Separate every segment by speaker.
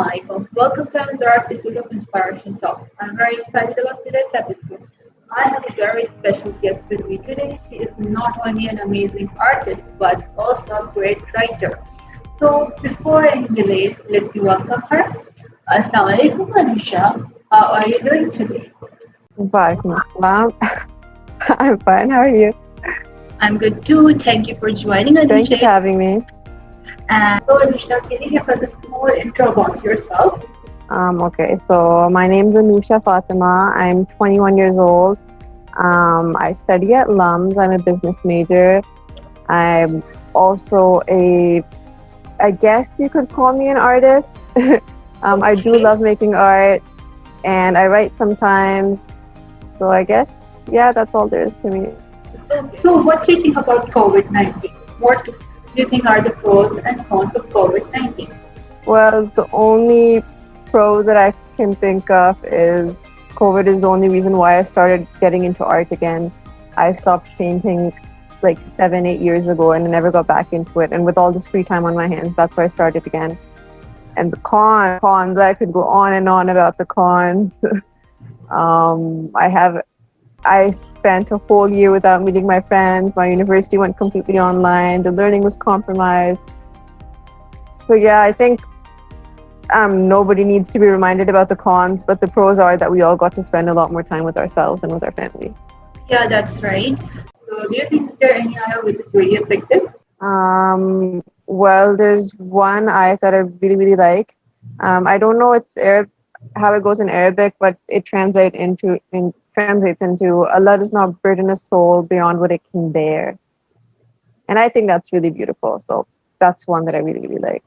Speaker 1: Assalamualaikum. Welcome to another episode of Inspiration Talks. I'm very excited about today's episode. I have a very special guest with me today. She is not only an amazing artist but also a great writer. So before any delays, let me welcome her. Assalamualaikum, Anoosha. How are you doing today?
Speaker 2: Walaikum Assalam. I'm fine. How are you?
Speaker 1: I'm good too. Thank you for joining,
Speaker 2: Thank you for
Speaker 1: Anoosha.
Speaker 2: having me.
Speaker 1: And so, Anoosha, can you give us a small intro about yourself?
Speaker 2: Okay, so my name's Anoosha Fatima. I'm 21 years old. I study at LUMS. I'm a business major. I'm also I guess you could call me an artist. I do
Speaker 1: Okay.
Speaker 2: love making art and I write sometimes. So I guess, yeah, that's all there is to me.
Speaker 1: So, what do you think about COVID-19? What do you think are the pros and cons of COVID-19?
Speaker 2: Well, the only pro that I can think of is COVID is the only reason why I started getting into art again. I stopped painting like 7, 8 years ago and I never got back into it. And with all this free time on my hands, that's why I started again. And the cons, I could go on and on about the cons. um, I have, I spent a whole year without meeting my friends. My university went completely online. The learning was compromised. So yeah, I think nobody needs to be reminded about the cons, but the pros are that we all got to spend a lot more time with ourselves and with our family.
Speaker 1: Yeah, that's right. So, do you think is there any other which is really effective?
Speaker 2: Well, there's one ayat that I really, really like. I don't know how it goes in Arabic, but it translates into Allah does not burden a soul beyond what it can bear, and I think that's really beautiful. So that's one that I really, really like.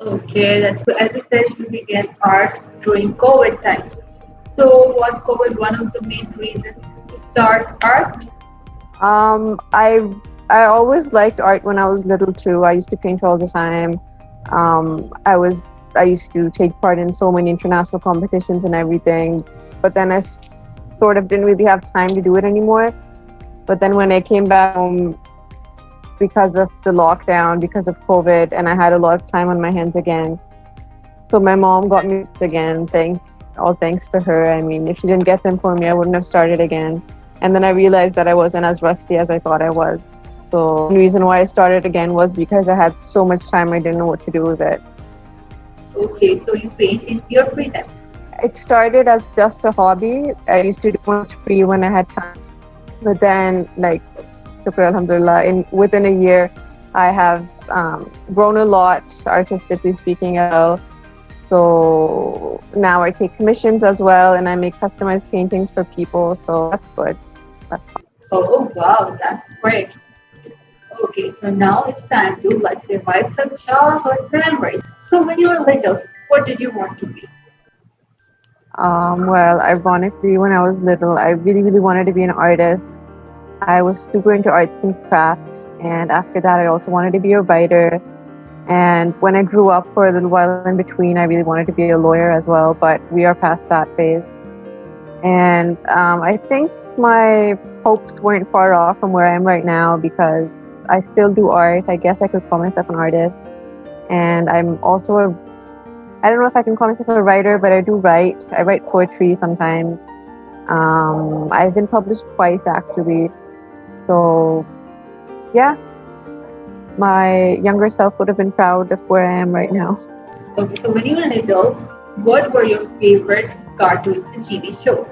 Speaker 1: Okay, that's so. As you said, you began art during COVID times. So, was COVID one of the main reasons to start art?
Speaker 2: Um, I I always liked art when I was little too. I used to paint all the time. I used to take part in so many international competitions and everything. But then sort of didn't really have time to do it anymore. But then when I came back home because of the lockdown, because of COVID, and I had a lot of time on my hands again. So my mom got me again. All thanks to her. I mean, if she didn't get them for me, I wouldn't have started again. And then I realized that I wasn't as rusty as I thought I was. So the reason why I started again was because I had so much time I didn't know what to do with it.
Speaker 1: Okay, so you paint in your free time.
Speaker 2: It started as just a hobby. I used to do it free when I had time. But then, like, shukr alhamdulillah, within a year, I have grown a lot, artistically speaking, as well. So now I take commissions as well, and I make customized paintings for people. So that's good. That's
Speaker 1: Oh, wow, that's great. Okay, so now it's time to let's revive some childhood memories. So when you were little, what did you want to be?
Speaker 2: well, ironically, when I was little, I really, really wanted to be an artist. I was super into arts and crafts, and after that, I also wanted to be a writer. And when I grew up for a little while in between, I really wanted to be a lawyer as well, but we are past that phase. And I think my hopes weren't far off from where I am right now because I still do art. I guess I could call myself an artist. And I don't know if I can call myself a writer, but I do write. I write poetry sometimes. I've been published twice actually. So, yeah, my younger self would have been proud of where I am right now.
Speaker 1: Okay, so when you were little, what were your favorite cartoons and TV shows?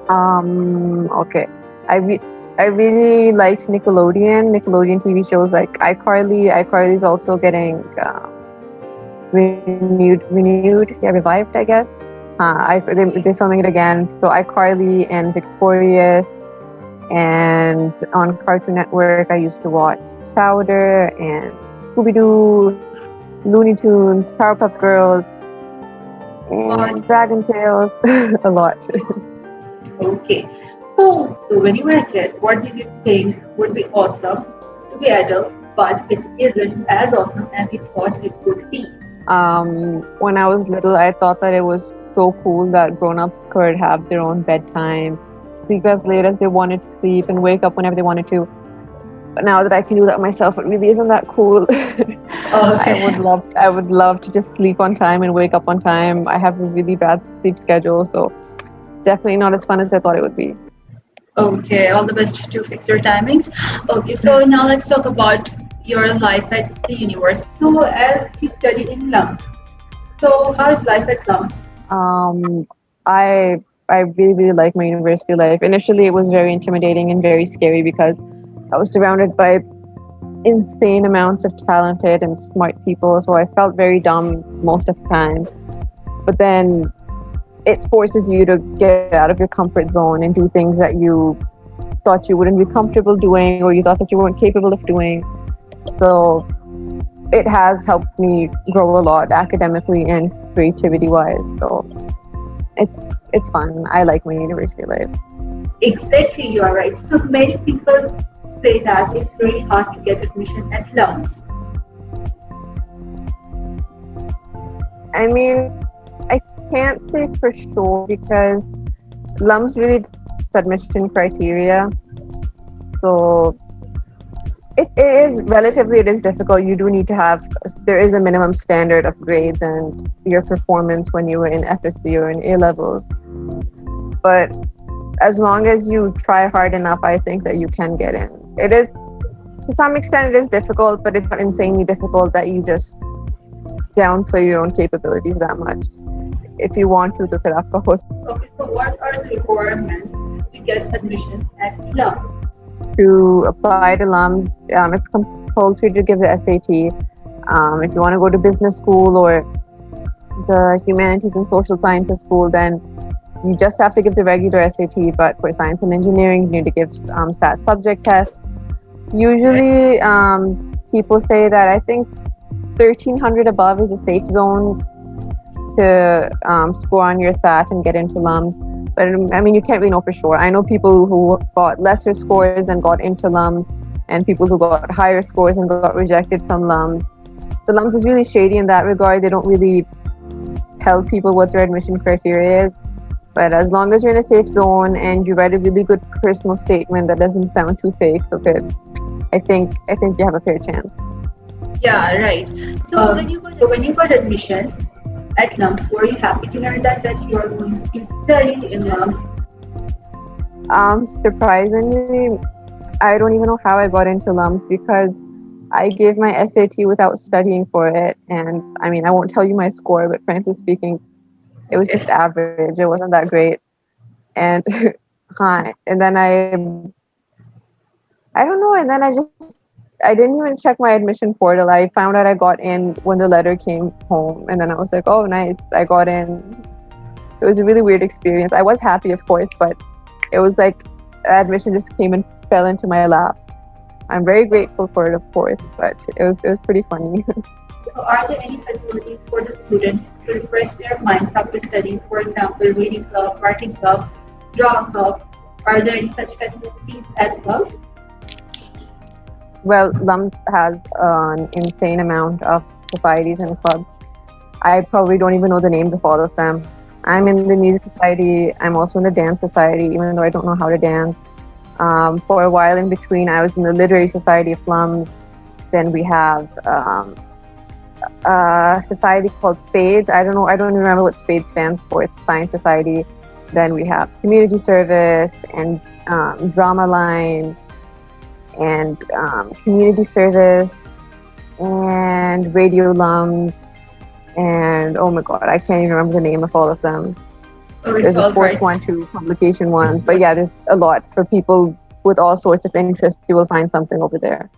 Speaker 2: Okay. I re- I really liked Nickelodeon TV shows like iCarly. iCarly's also getting revived, I guess. They're filming it again. So iCarly and Victorious, and on Cartoon Network, I used to watch Chowder and Scooby Doo, Looney Tunes, Powerpuff Girls,
Speaker 1: What?
Speaker 2: and Dragon Tales, a lot.
Speaker 1: Okay, so when you were a kid, what did you think would be awesome to be adult, but it isn't as awesome as you thought it would be?
Speaker 2: When I was little, I thought that it was so cool that grown-ups could have their own bedtime, sleep as late as they wanted to sleep, and wake up whenever they wanted to. But now that I can do that myself, it really isn't that cool.
Speaker 1: Okay.
Speaker 2: I would love to just sleep on time and wake up on time. I have a really bad sleep schedule, so definitely not as fun as I thought it would be.
Speaker 1: Okay, all the best to fix your timings. Okay, so now let's talk about your life at the university. So, as you study in LUMS, so how is life at LUMS?
Speaker 2: Um, I I really like my university life. Initially, it was very intimidating and very scary because I was surrounded by insane amounts of talented and smart people. So I felt very dumb most of the time. But then it forces you to get out of your comfort zone and do things that you thought you wouldn't be comfortable doing or you thought that you weren't capable of doing. So it has helped me grow a lot academically and creativity wise. So it's fun. I like my university life.
Speaker 1: Exactly, you are right. So, many people say that it's very hard to get admission at LUMS.
Speaker 2: I mean, I can't say for sure because LUMS really doesn't have its admission criteria. So it is relatively it is difficult. You do need to have there is a minimum standard of grades and your performance when you were in FSC or in A levels. But as long as you try hard enough, I think that you can get in. It is to some extent it is difficult, but it's not insanely difficult that you just downplay your own capabilities that much. If you want to look it up, of course,
Speaker 1: Okay, so what are the requirements to get admission at LUMS?
Speaker 2: to apply to LUMS, it's compulsory to give the SAT. If you want to go to business school or the humanities and social sciences school, then you just have to give the regular SAT. But for science and engineering, you need to give SAT subject tests. Usually, people say that I think 1300 above is a safe zone to score on your SAT and get into LUMS. But I mean, you can't really know for sure. I know people who got lesser scores and got into LUMS, and people who got higher scores and got rejected from LUMS. The LUMS is really shady in that regard. They don't really tell people what their admission criteria is. But as long as you're in a safe zone and you write a really good personal statement that doesn't sound too fake, okay, I think you have a fair chance.
Speaker 1: Yeah, right. So, when you got admission at LUMS, were you happy to learn that you are going to study in LUMS?
Speaker 2: Surprisingly, I don't even know how I got into LUMS because I gave my SAT without studying for it. And I mean, I won't tell you my score, but frankly speaking, it was just
Speaker 1: Okay.
Speaker 2: average. It wasn't that great. And hi. And then I don't know. And then I didn't even check my admission portal. I found out I got in when the letter came home. And then I was like, oh, nice. I got in. It was a really weird experience. I was happy, of course, but it was like admission just came and fell into my lap. I'm very grateful for it, of course, but it was pretty funny.
Speaker 1: So, are there any facilities for the students to refresh their minds after studying? For example, reading club, writing club, drama club. Are there any such facilities at LUMS?
Speaker 2: Well, LUMS has an insane amount of societies and clubs. I probably don't even know the names of all of them. I'm in the music society. I'm also in the dance society, even though I don't know how to dance. For a while in between, I was in the literary society of LUMS. Then we have a society called Spades. I don't know. I don't remember what Spades stands for. It's Science Society. Then we have community service and drama line and community service and radio LUMS and oh my god, I can't even remember the name of all of them.
Speaker 1: Oh, it's
Speaker 2: There's a
Speaker 1: all
Speaker 2: sports
Speaker 1: right.
Speaker 2: one too, publication ones, but yeah, there's a lot for people with all sorts of interests. You will find something over there.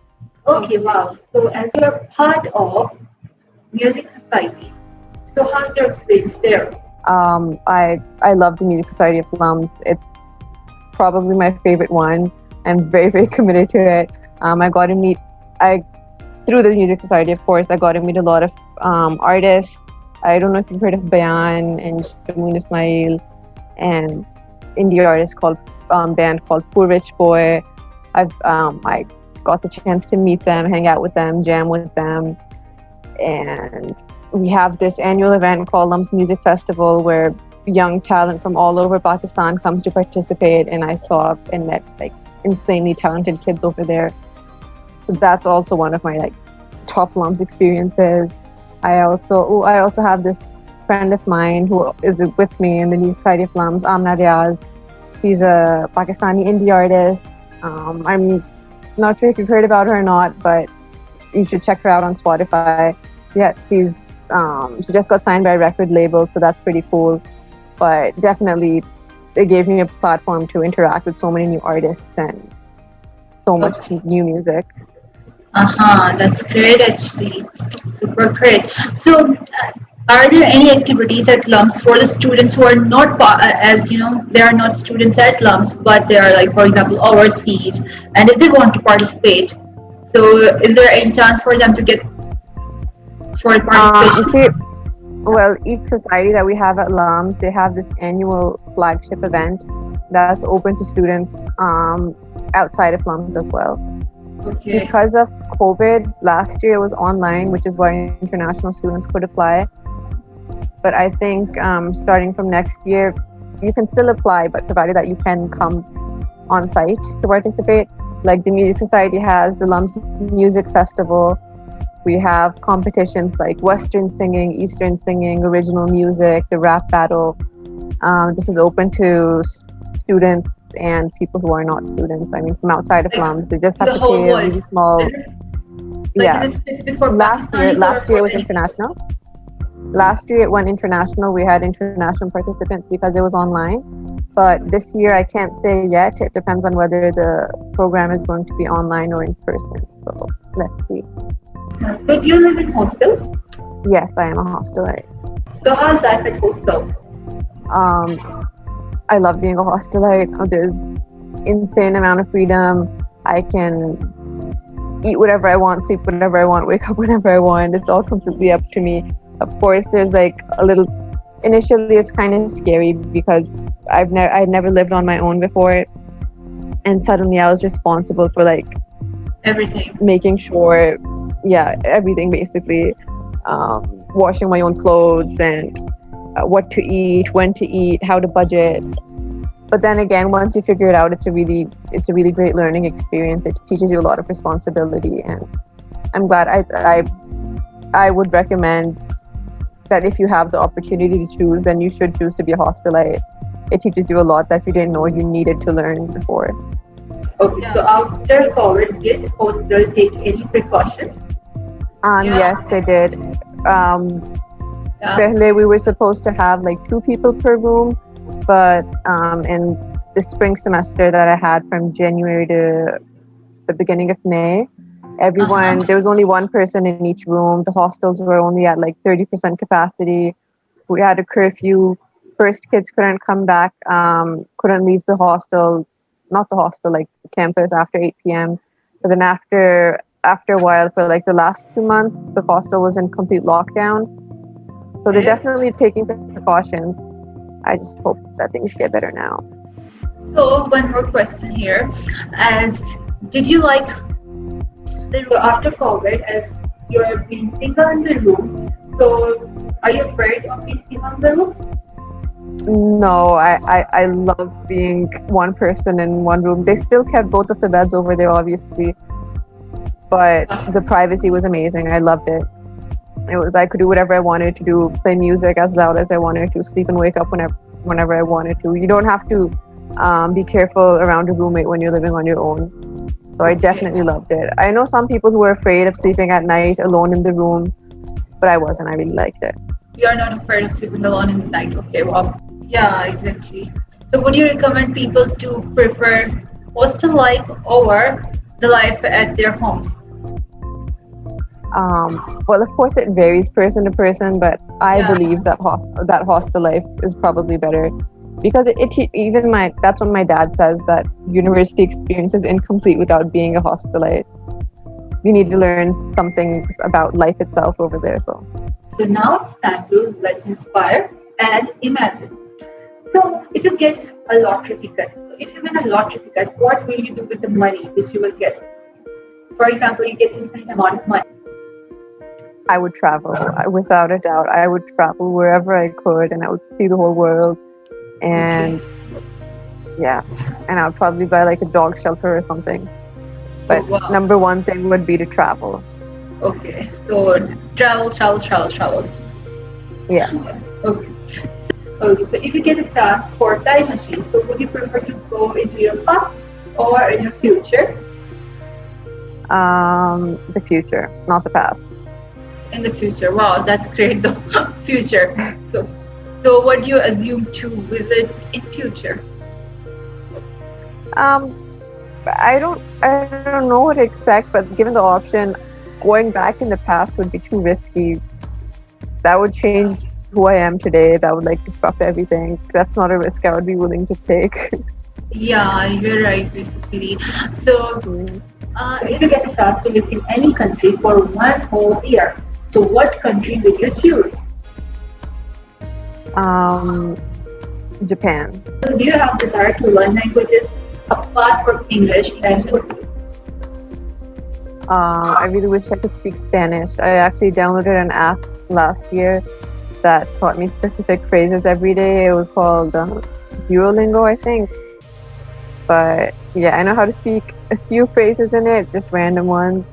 Speaker 1: Okay, wow. So, as you're part of music society, so how's your experience there?
Speaker 2: I love the Music Society of Slums. It's probably my favorite one. I'm very committed to it. I got to meet I through the Music Society, of course. I got to meet a lot of artists. I don't know if you've heard of Bayan and Shamoon Ismail and indie artist called band called Poor Rich Boy. I got the chance to meet them, hang out with them, jam with them, and we have this annual event called Lums Music Festival where young talent from all over Pakistan comes to participate. And I saw and met like insanely talented kids over there. So that's also one of my like top LUMS experiences. I also have this friend of mine who is with me in the New Society of LUMS, Amna Riaz. She's a Pakistani indie artist. I'm not sure if you've heard about her or not, but you should check her out on Spotify. Yeah, she just got signed by a record label, so that's pretty cool. But definitely, it gave me a platform to interact with so many new artists and so much
Speaker 1: Okay.
Speaker 2: new music.
Speaker 1: Uh-huh, that's great actually. Super great. So, are there any activities at LUMS for the students who are not, as you know, they are not students at LUMS, but they are like, for example, overseas, and if they want to participate, so is there any chance for them to get for
Speaker 2: You
Speaker 1: participation?
Speaker 2: see, well, each society that we have at LUMS, they have this annual flagship event that's open to students outside of LUMS as well.
Speaker 1: Okay.
Speaker 2: Because of COVID, last year it was online, which is why international students could apply. But I think starting from next year, you can still apply, but provided that you can come on site to participate. Like the Music Society has the LUMS Music Festival. We have competitions like Western singing, Eastern singing, original music, the rap battle. This is open to students and people who are not students. I mean, from outside of
Speaker 1: Like
Speaker 2: LUMS, they just
Speaker 1: in
Speaker 2: have
Speaker 1: the
Speaker 2: to
Speaker 1: whole
Speaker 2: pay a
Speaker 1: world.
Speaker 2: really small.
Speaker 1: Is it like is
Speaker 2: Yeah,
Speaker 1: it specific for
Speaker 2: last year,
Speaker 1: Pakistanis or
Speaker 2: last year
Speaker 1: for
Speaker 2: was
Speaker 1: any people?
Speaker 2: international. Last year it went international. We had international participants because it was online. But this year I can't say yet. It depends on whether the program is going to be online or in person. So let's see.
Speaker 1: So do you live in hostel?
Speaker 2: Yes, I am a hostelite.
Speaker 1: So how's life at hostel?
Speaker 2: Um, I love being a hostelite. There's insane amount of freedom. I can eat whatever I want, sleep whatever I want, wake up whenever I want. It's all completely up to me. Of course, there's like a little. Initially, it's kind of scary because I'd never lived on my own before, and suddenly I was responsible for like
Speaker 1: Everything.
Speaker 2: making sure, yeah, everything basically, washing my own clothes and what to eat, when to eat, how to budget. But then again, once you figure it out, it's a really great learning experience. It teaches you a lot of responsibility, and I'm glad I would recommend that if you have the opportunity to choose, then you should choose to be a hostelite. It teaches you a lot that you didn't know you needed to learn before.
Speaker 1: Okay, so after COVID, did hostel take any precautions?
Speaker 2: Yes, they did. Um,
Speaker 1: Yeah.
Speaker 2: Pehle, we were supposed to have like two people per room, but in the spring semester that I had from January to the beginning of May, everyone,
Speaker 1: Uh-huh.
Speaker 2: there was only one person in each room. The hostels were only at like 30% capacity. We had a curfew. First, kids couldn't come back, couldn't leave the hostel, not the hostel, like the campus after 8 p.m. But then after a while, for like the last 2 months, the hostel was in complete lockdown. So they're
Speaker 1: Okay.
Speaker 2: definitely taking precautions. I just hope that things get better now.
Speaker 1: So one more question here, as did you like so after COVID, as you're being single in the room, so are you afraid of being single in the room?
Speaker 2: No, I love being one person in one room. They still kept both of the beds over there, obviously, but the privacy was amazing. I loved it. It was I could do whatever I wanted to do, play music as loud as I wanted to, sleep and wake up whenever I wanted to. You don't have to be careful around a roommate when you're living on your own. So I
Speaker 1: Okay.
Speaker 2: definitely loved it. I know some people who are afraid of sleeping at night alone in the room, but I wasn't. I really liked it.
Speaker 1: You are not afraid of sleeping alone in the night. Okay, wow. Yeah, exactly. So would you recommend people to prefer hostel life over the life at their homes?
Speaker 2: Well, of course, it varies person to person, but I
Speaker 1: Yeah.
Speaker 2: believe that hostel life is probably better because even my that's what my dad says, that university experience is incomplete without being a hostelite. You need to learn something about life itself over there. So
Speaker 1: So now it's time to let's inspire and imagine. So if you get a lottery ticket, so if you win a lottery ticket, what will you do with the money which you will get? For example, you get infinite amount of money.
Speaker 2: I would travel without a doubt. I would travel wherever I could, and I would see the whole world.
Speaker 1: Okay.
Speaker 2: And yeah, and I would probably buy like a dog shelter or something.
Speaker 1: Oh,
Speaker 2: But
Speaker 1: wow.
Speaker 2: number one thing would be to travel.
Speaker 1: Okay, so travel, travel, travel, travel.
Speaker 2: Yeah.
Speaker 1: Okay. Okay, so if you get a chance for a time machine, so would you prefer to go into your past or in your future?
Speaker 2: The future, not the past.
Speaker 1: In the future. Wow, that's great. The future. So, so what do you assume to visit in future?
Speaker 2: Um, I don't know what to expect, but given the option, going back in the past would be too risky. That would change who I am today. That would like disrupt everything. That's not a risk I would be willing to take.
Speaker 1: Yeah, you're right, basically. So,
Speaker 2: Mm.
Speaker 1: if you get a chance to live in any country for one whole year, so what country will you choose?
Speaker 2: um, Japan.
Speaker 1: So, do you have desire to learn languages apart from English and Urdu?
Speaker 2: I really wish I could speak Spanish. I actually downloaded an app last year that taught me specific phrases every day. It was called Duolingo, I think. But yeah, I know how to speak a few phrases in it, just random ones.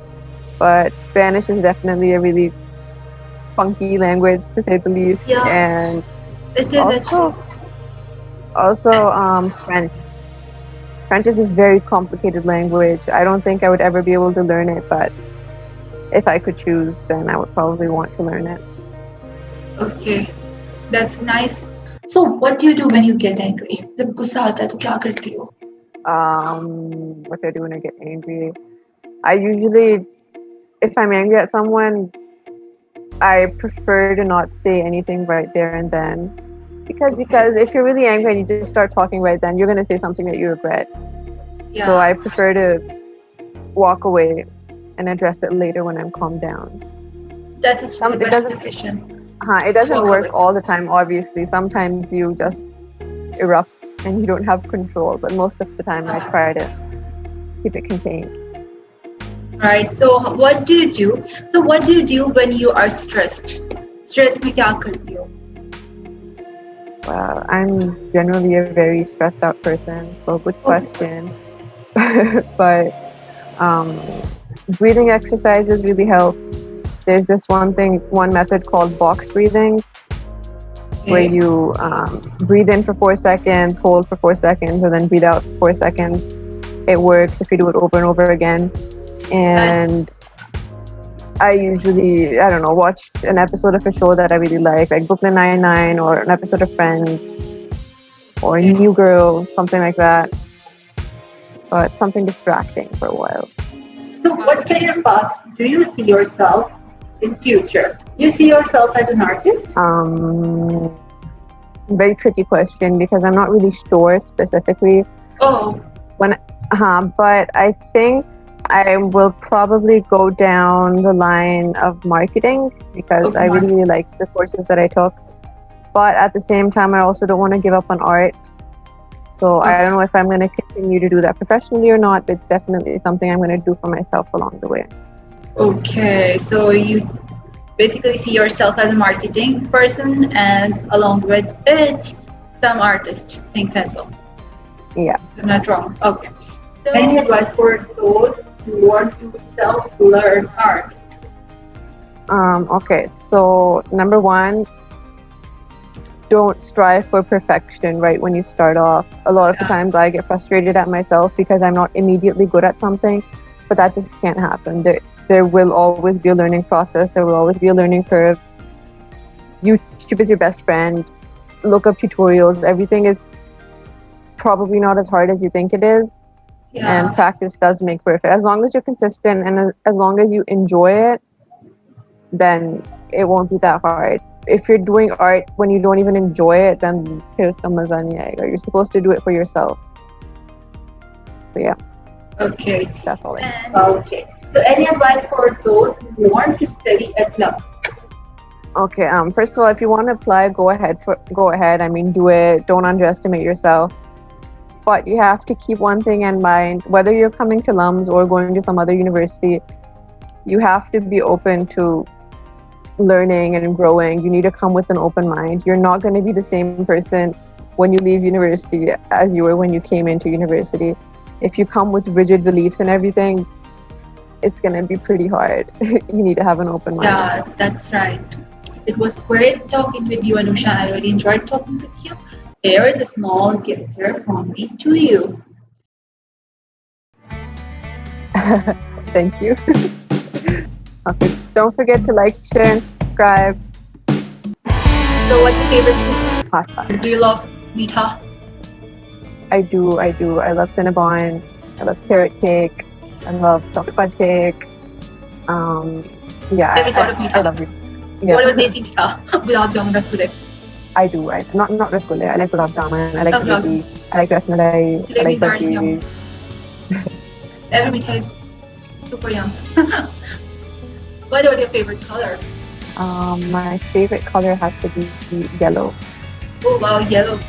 Speaker 2: But Spanish is definitely a really funky language, to say the least.
Speaker 1: Yeah,
Speaker 2: And
Speaker 1: it is actually.
Speaker 2: also, French. French is a very complicated language. I don't think I would ever be able to learn it, but if I could choose, then I would probably want to learn it.
Speaker 1: Okay, that's nice. So, what do you do when you get angry? जब गुस्सा आता है तो क्या करती हो?
Speaker 2: What do I do when I get angry? I usually, if I'm angry at someone, I prefer to not say anything right there and then.
Speaker 1: Okay.
Speaker 2: Because if you're really angry and you just start talking right then, you're gonna say something that you regret. So I
Speaker 1: Yeah,
Speaker 2: prefer to walk away and address it later when I'm calmed down.
Speaker 1: that's actually the
Speaker 2: It
Speaker 1: best
Speaker 2: doesn't
Speaker 1: decision.
Speaker 2: it doesn't
Speaker 1: Walk
Speaker 2: work
Speaker 1: away.
Speaker 2: all the time, obviously. Sometimes you just erupt and you don't have control, but most of the time I try to keep it contained.
Speaker 1: Right. So, what do you do? So, what do you do when you are stressed? Stress में क्या करती हो?
Speaker 2: Well, I'm generally a very stressed out person, so good
Speaker 1: Okay.
Speaker 2: question. But um, breathing exercises really help. There's this one method called box breathing, where
Speaker 1: Okay.
Speaker 2: you breathe in for 4 seconds, hold for 4 seconds, and then breathe out for 4 seconds. It works if you do it over and over again.
Speaker 1: That.
Speaker 2: And I usually, I don't know, watch an episode of a show that I really like Brooklyn Nine-Nine, or an episode of Friends, or
Speaker 1: Okay.
Speaker 2: New Girl, something like that. But something distracting for a while.
Speaker 1: So, what career path do you see yourself in future? You see yourself as an artist?
Speaker 2: Um, Very tricky question because I'm not really sure specifically
Speaker 1: Oh,
Speaker 2: when. But I think I will probably go down the line of marketing because
Speaker 1: okay,
Speaker 2: I really,
Speaker 1: Mark.
Speaker 2: really like the courses that I took. But at the same time, I also don't want to give up on art. So I don't
Speaker 1: Okay.
Speaker 2: know if I'm going to continue to do that professionally or not, but it's definitely something I'm going to do for myself along the way.
Speaker 1: Okay. So you basically see yourself as a marketing person, and along with it, some artist things as well.
Speaker 2: Yeah.
Speaker 1: I'm not wrong. Okay. So, any advice for those who want to self-learn art?
Speaker 2: Okay. So number one, don't strive for perfection right when you start off. A lot of the
Speaker 1: Yeah.
Speaker 2: times I get frustrated at myself because I'm not immediately good at something, but that just can't happen. There will always be a learning process. There will always be a learning curve. YouTube is your best friend. Look up tutorials. Everything is probably not as hard as you think it is, and
Speaker 1: Yeah.
Speaker 2: practice does make perfect. As long as you're consistent and as long as you enjoy it, then it won't be that hard. If you're doing art when you don't even enjoy it, then फिर उसका मजा नहीं आएगा. You're supposed to do it for yourself. So yeah,
Speaker 1: Okay.
Speaker 2: that's all I know.
Speaker 1: And okay. So, any advice for those who want to study at LUMS?
Speaker 2: Okay. First of all, if you want to apply, go ahead. I mean, do it. Don't underestimate yourself. But you have to keep one thing in mind: whether you're coming to LUMS or going to some other university, you have to be open to learning and growing. You need to come with an open mind. You're not going to be the same person when you leave university as you were when you came into university. If you come with rigid beliefs and everything, it's gonna be pretty hard. You need to have an open mind.
Speaker 1: Yeah, that's right. It was great talking with you, Anoosha. I really enjoyed talking with you. Here is a small gift sir, from me to you.
Speaker 2: Thank you. Okay, don't forget to like, share, and subscribe.
Speaker 1: So, what's your favorite food?
Speaker 2: Pasta.
Speaker 1: Do you love meetha?
Speaker 2: I do, I do. I love Cinnabon. I love carrot cake. I love chocolate fudge cake. Um, yeah,
Speaker 1: Every sort of
Speaker 2: I
Speaker 1: meetha.
Speaker 2: love it. Yeah,
Speaker 1: What about desi meetha? Gulab jamun, rasgulle.
Speaker 2: I do. Not rasgulle. I like gulab jamun. I like
Speaker 1: Oh, gulab
Speaker 2: jalebi.
Speaker 1: jamun.
Speaker 2: I like rasmalai. I like
Speaker 1: Jalebis are
Speaker 2: barfi.
Speaker 1: yum. Every meetha is super yum. What about your favorite color?
Speaker 2: My favorite color has to be yellow.
Speaker 1: Oh wow, yellow.